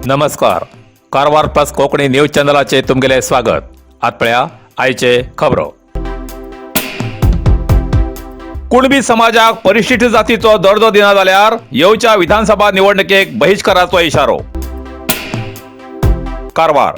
नमस्कार. Karwar plus Konkani news चॅनलाचे तुमगेले स्वागत. आतपळ्या आयचे खबरो. कुणबी समाजाक परिशिष्ट जातीचो दर्जो दिना जाल्यार येवच्या विधानसभा निवडणुकेक बहिष्काराचो इशारो. कारवार.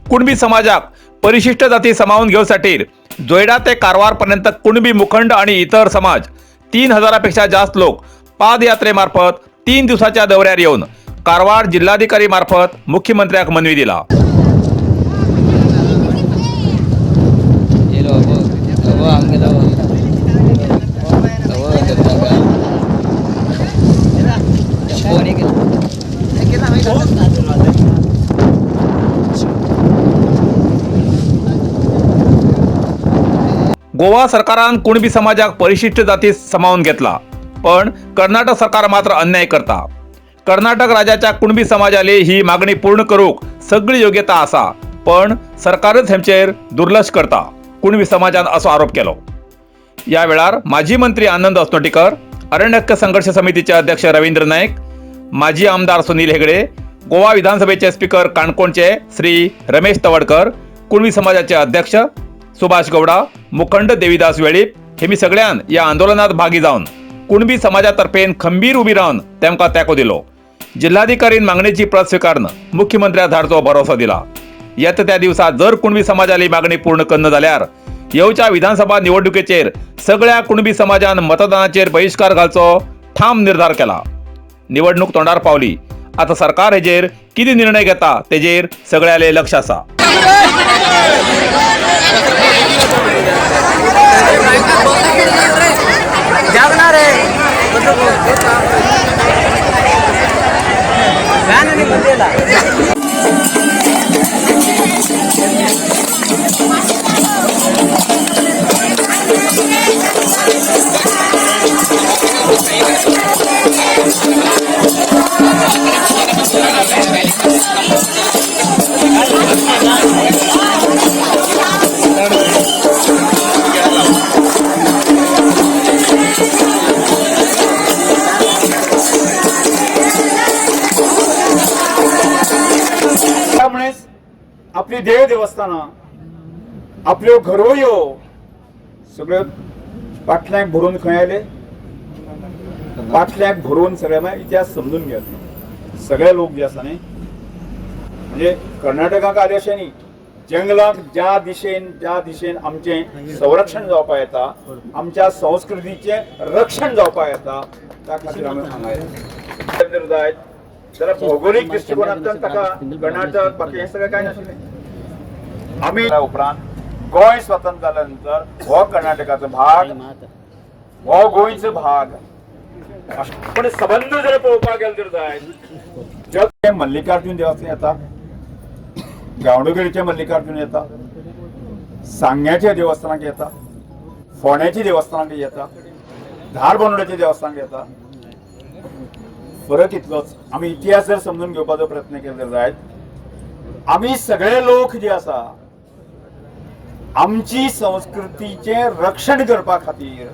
कुणबी समाजाक परिशिष्ट जाती समावून घेवसाठी जोयडा ते कारवार पर्यंत कुणबी मुखंड आणि इतर समाज 3000 पेक्षा जास्त लोक पादयात्रेमार्फत 3 दिवसाच्या दौऱ्यावर येऊन कारवार जिल्हाधिकारी मार्फत मुख्यमंत्र्याक मनवी दिला. गोवा सरकारान कुणबी समाजाक परिशिष्ट जाती समावून घेतला, पण कर्नाटक सरकार मात्र अन्याय करता. कर्नाटक राज्याच्या कुणबी समाजाली ही मागणी पूर्ण करूक सगळी योग्यता आसा, पण सरकारच हेंचेर दुर्लक्ष करता, कुणबी समाजान असो आरोप केलो. या वेळार माजी मंत्री आनंद अस्नोटीकर, अरण्य हक्क संघर्ष समितीचे अध्यक्ष रवींद्र नाईक, माजी आमदार सुनील हेगडे, गोवा विधानसभेचे स्पीकर काणकोणचे श्री रमेश तवडकर, कुणबी समाजाचे अध्यक्ष सुभाष गौडा, मुखंड देवीदास वेळीप हेमी सगळ्यान या आंदोलनात भागी जावन कुणबी समाजातर्फेन खंबीर उभी रावन तेमकां तेंको दिलो. जिल्हाधिकारीन मागणीची प्रत स्वीकारून मुख्यमंत्र्या धाडचो भरोसा दिला. येता त्या दिवसात जर कुणबी समाजाली मागणी पूर्ण करना जाल्यार येवच्या विधानसभा निवडणुकेचेर सगळ्या कुणबी समाजान मतदानाचेर बहिष्कार घालचो ठाम निर्धार केला. निवडणूक तोंडार पावली. आता सरकार हेजेर कितें निर्णय घेता तेजेर सगळ्याले लक्ष आसा. आपली देव देवस्थानां आपल्यो घरोयो सगळ्यो पाटल्याक भरून खंय आयले, पाटल्याक भरून सगळे इतिहास समजून घेत. सगळे लोक जे आसा न्ही, म्हणजे कर्नाटकाक आले अशें न्ही, जंगलाक ज्या दिशेन आमचे संरक्षण जावपा येता, आमच्या संस्कृतीचे रक्षण जावपा येता, त्या खातीर आमी हांगा जर जायत जाल्यार भौगोलीक दृश्टिकोनांतल्यान ताका कर्नाटक बाकी हें सगळें कांय नाशिल्लें. आमी उपरांत गोंय स्वतंत्र जाल्या नंतर हो कर्नाटकाचो भाग, हो गोंयचो भाग. पण संबंद जर पळोवपाक गेले तर जायत जग मल्लिकार्जुन देवस्थान येता, गावडोगरीचे मल्लिकार्जुन येता, सांग्याच्या देवस्थानाक येता, फोंड्याच्या देवस्थानाक येता, धारबांदोड्याच्या देवस्थानाक येता. फरक इतलोच. आमी इतिहास जर समजून घेवपाचो प्रयत्न केलो तर जायत आमी सगळे लोक जे आसा आमची संस्कृतीचे रक्षण करपा खातीर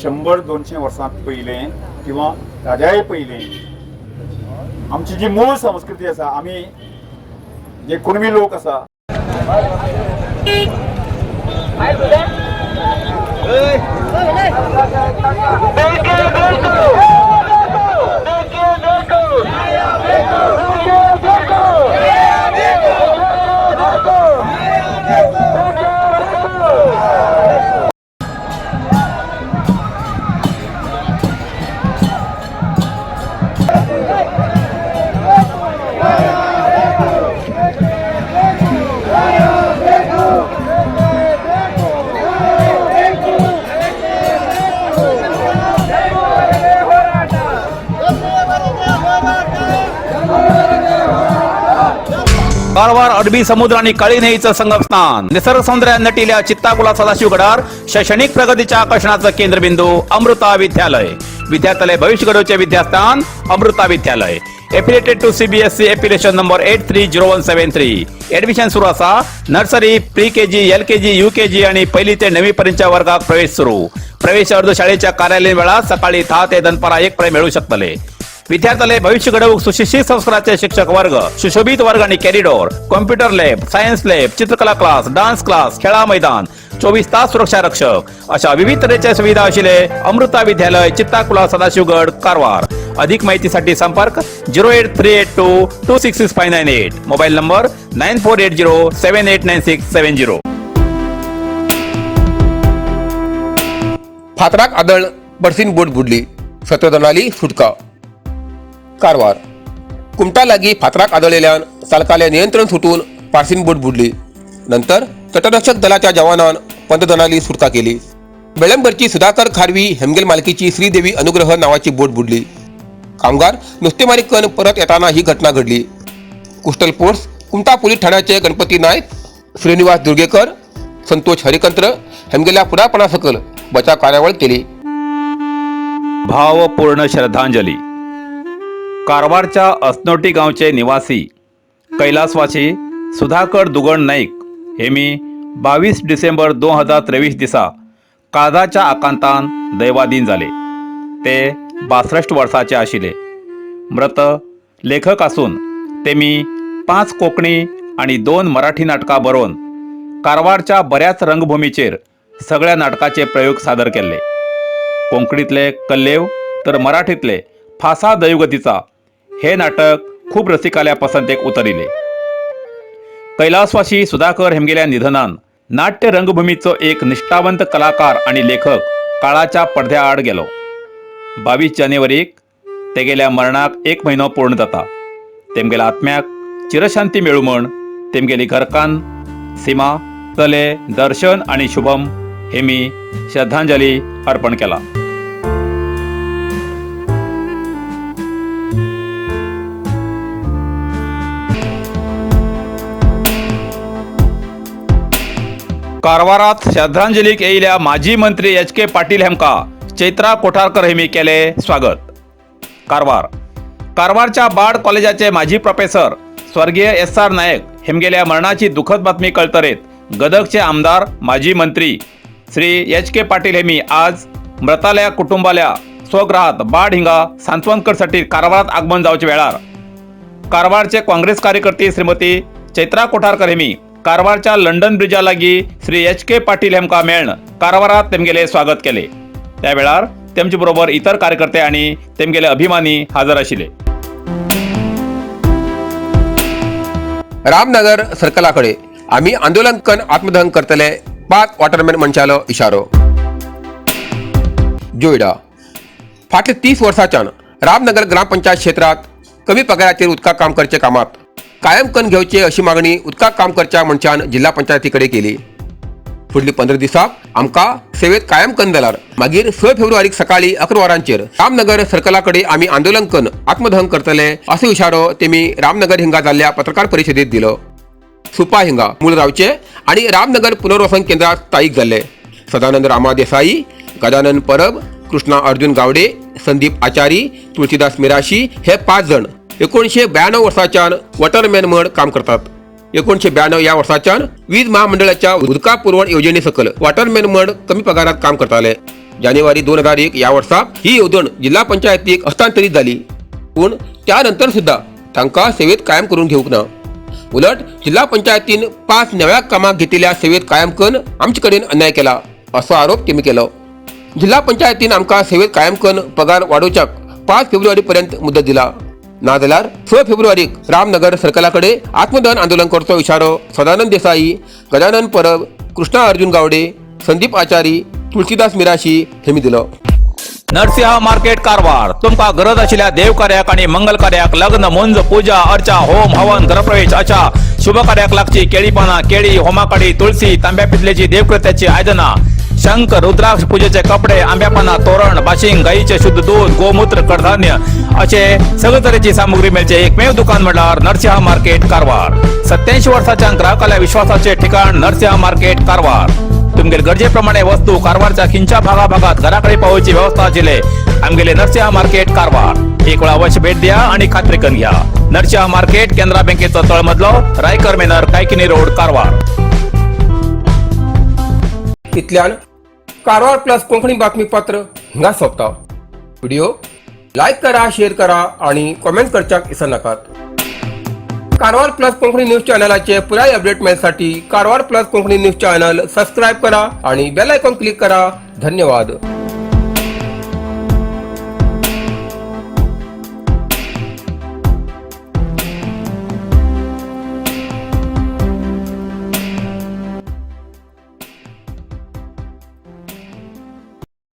100-200 वर्सां पयलें किंवा ताज्याय पयलें आमची जी मूळ संस्कृती आसा, आमी जे कुणबी लोक आसा कारवार अरबी समुद्र आणि काळी नदीचं संगम स्नान, निसर्ग सौंदर्यात नटिल्या चित्ताकुला सदाशिवगडार शैक्षणिक प्रगतीच्या आकर्षणाचं केंद्रबिंदू अमृता विद्यालय. विद्यार्थ्यालय भविष्य घडवचे विद्यास्थान Amrita Vidyalaya. Affiliated to CBSE affiliation number 830173. Admission सुरू असा. Nursery, pre KG, LKG, UKG आणि पहिली ते 9वी पर्यंतच्या वर्गात प्रवेश सुरू. प्रवेश अर्ज शाळेच्या कार्यालयीन वेळा सकाळी 10 ते दनपारा 1 पर्यंत मिळू शकतले. विद्यार्थ्याले भविष्य घडवूक सुशिक्षित संस्काराचे शिक्षक वर्ग, सुशोभित वर्ग आणि corridor, computer lab, science lab, चित्रकला क्लास, डान्स क्लास, खेळा मैदान, 24 तास सुरक्षा रक्षक अशा विविध तऱ्हेच्या सुविधा असलेले अमृता विद्यालय, चित्ताकुला, सदाशिवगड, कारवार. अधिक माहितीसाठी संपर्क 08382266598. Mobile number 9480789670. फातराक आदळ बडसीन बोट बुडली, 17 जणांली सुटका. कारवार कुमटा लागी फातराक आदळलेल्यान चालकाले नियंत्रण सुटून पारसीन बोट बुडली. नंतर तटरक्षक दलाच्या जवानान 15 जणांली सुटका केली. बेळंबरची सुधाकर खारवी हेमगेल मालकीची श्रीदेवी अनुग्रह नावाची बोट बुडली. कामगार नुस्तेमारी करून परत येताना ही घटना घडली. कोस्टल पोस्ट कुमटा पोलीस ठाण्याचे गणपती नायक, श्रीनिवास दुर्गेकर, संतोष हरिकंत्र हेमगेल्या पुढापणासकल बचाव कार्यावळ केली. भावपूर्ण श्रद्धांजली. कारवारच्या असनोटी गावचे निवासी कैलासवासी सुधाकर दुगण नाईक हेमी 22 डिसेंबर 2023 दिसा काळजाच्या आकांतान दैवाधीन झाले. ते 62 वर्षाचे आशिले. मृत लेखक असून तेमी 5 कोंकणी आणि 2 मराठी नाटकां बरोवन कारवारच्या बऱ्याच रंगभूमीचेर सगळ्या नाटकाचे प्रयोग सादर केले. कोंकणीतले कल्लेव तर मराठीतले फासा दैवगतीचा हे नाटक खूप रसिकाल्या पसंतेक उतरिले. कैलासवासी सुधाकर हेमगेल्या निधनान नाट्य रंगभूमीचो एक निष्ठावंत कलाकार आणि लेखक काळाच्या पडद्या आड गेलो. 22 जानेवारीक तेगेल्या मरणाक 1 म्हयनो पूर्ण जाता. तेमगेल्या आत्म्याक चिरशांती मेळू म्हण तेमगेली घरकान सीमा, तले, दर्शन आणि शुभम हेमी श्रद्धांजली अर्पण केला. कारवारात श्रद्धांजलीक येयल्या माजी मंत्री HK पाटील हेमका चैत्रा कोठारकर हेमी केले स्वागत. कारवारच्या बार्ड कॉलेजाचे माजी प्रोफेसर स्वर्गीय SR नायक हेमगेल्या मरणाची दुःखद बातमी कळतरेत गदगचे आमदार माजी मंत्री श्री HK पाटील हेमी आज मृताल्या कुटुंबाल्या स्वगृहात बार्ड हिंगा सांत्वन करसाठी कारवारात आगमन जावचे वेळार कारवारचे काँग्रेस कार्यकर्ती श्रीमती चैत्रा कोठारकर हेमी कारवारच्या लंडन ब्रिजा लागी श्री HK पाटील हेमका मेळन कारवारात तेमगेले स्वागत केले. त्या वेळार तेमचे बरोबर इतर कार्यकर्ते आणि तेमगेले अभिमानी हजर आशिले. रामनगर सर्कलाकडे आम्ही आंदोलन करून आत्मदहन करतले 5 वॉटरमॅन मनशालो इशारो. जोयडा फाटले 30 वर्षाच्यान रामनगर ग्रामपंचायत क्षेत्रात कमी पगाराचेर उदकाक काम करचे कामात कायम करून घेवचे अशी मागणी उदकाक काम करच्या मनशान जिल्हा पंचायतीकडे केली. फुडली 15 दिसाक आमकां सेवेत कायम करून जाल्यार मागीर 6 फेब्रुवारीक सकाळी 11 वरांचेर रामनगर सर्कलाकडे आम्ही आंदोलन करून आत्मदहन करतले असो इशारो तेमी रामनगर हिंगा जाल्ल्या पत्रकार परिशदेत दिलो. सुपा हिंगा मूळ रावचे आणि रामनगर पुनर्वसन केंद्रात स्थायिक जाल्ले सदानंद रामा देसाई, गजानन परब, कृष्णा अर्जुन गावडे, संदीप आचारी, तुळशीदास मिराशी हे 5 जण 1992 वर्साच्यान वॉटरमॅन म्हण काम करतात. 1992 या वर्साच्यान वीज महामंडळाच्या उदका पुरवण योजने सकल वॉटरमॅन म्हण कमी पगारात काम करताले. जानेवारी 2001 या वर्साक ही येवजण जिल्हा पंचायतीक हस्तांतरित झाली. पूण त्यानंतर सुद्धा तांकां सेवेत कायम करून घेवंक ना. उलट जिल्हा पंचायतीन 5 नव्या कामाक घेतिल्ल्या सेवेत कायम करून आमचे कडेन अन्याय केला असो आरोप तेमी केलो. जिल्हा पंचायतीन आमकां सेवेत कायम करून पगार वाडोवच्याक 5 फेब्रुवारी पर्यंत मुदत दिला. ना जाल्यार 6 फेब्रुवारीक रामनगर सर्कलाकडे आत्मदहन आंदोलन करचो इशारो सदानंद देसाई, गजानन परब, कृष्णा अर्जुन गावडे, संदीप आचारी, तुळशीदास मिराशी हेमी दिलो. नरसिंह मार्केट कारवार तुमका गरज आशिल्ल्या देव कार्याक आणि मंगल कार्याक लग्न, मुंज, पूजा, अर्चा, होम, हवन, गृहप्रवेश अशा शुभ कार्याक लागची केळी पानां, केळी, होमाकडी, तुळशी, तांब्या पितलेची देवकृत्याची आयदनां, शंख, रुद्राक्ष पूजेचे कपडे, आंब्या पानां, तोरण, बाशिंग, गाईचे शुद्ध दूध, गोमूत्र, कडधान्य असे सगळे तरेची सामुग्री मेळचे एकमेव दुकान म्हणल्यार नरसिंह मार्केट कारवार. 87 वर्षाच्या ग्राहकाल्या विश्वासाचे ठिकाण नरसिंह मार्केट कारवार. तुमगेर गरजेप्रमाणे वस्तू कारवारच्या खिंच्या भागात घराकडे पावोवची व्यवस्था आशिल्ले आमगेले नरसिंह मार्केट कारवार. एक वेळ अवश्य भेट द्या आणि खात्री करून घ्या. नरसिंह मार्केट केंद्रा बँकेचो तळमजलो, रायकर मेनर, कायकिनी रोड, कारवार. इतल्यान कारवार प्लस कोंकणी बातमीपत्र हिंगा सोंपता. व्हिडिओ लाईक करा, शेअर करा आणि कमेंट करच्याक विसरू नाकात. कारवार प्लस कोंकणी न्यूज चॅनलाचे पुराय अपडेट मिळण्यासाठी Karwar plus Konkani news channel subscribe करा आणि बेल आयकॉन क्लिक करा. धन्यवाद.